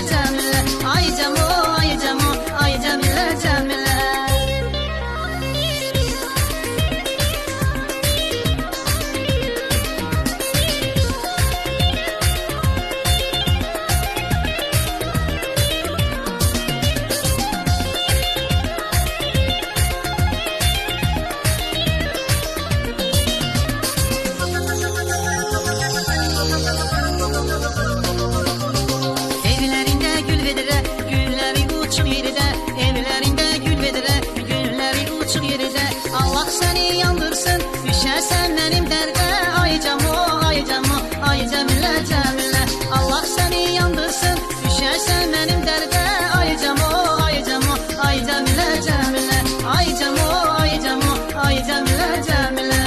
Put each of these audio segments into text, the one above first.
Cemile. Ay Cemo, ay Cemo, ay Cemile, Cemile. Evlerinde gül vedire, gülleri uçuk yeride. Evlerinde gül vedire, gülleri uçuk yeride. Allah seni yandırsın, düşersen benim derde. Ay Cemo, ay Cemo, ay Cemile, Cemile. Allah seni yandırsın, düşersen benim derde. Ay Cemo, ay Cemo, ay Cemile, Cemile. Ay Cemo, ay Cemo, ay Cemile, Cemile.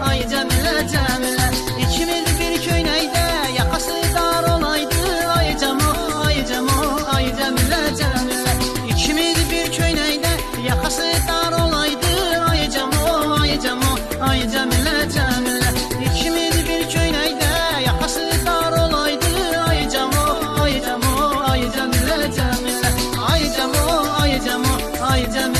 Ay Cemile, Cemile. İkimiz bir köynekte yakası dar olaydı. Ay Cemo, ay Cemo, ay Cemile, Cemile. İkimiz bir köynekte yakası dar olaydı. Ay Cemo, ay Cemo, ay Cemile, Cemile. İkimiz bir köynekte yakası dar olaydı. Ay Cemo, ay Cemo, ay Cemile, Cemile. Ay Cemo, ay Cemo, ay Cemile.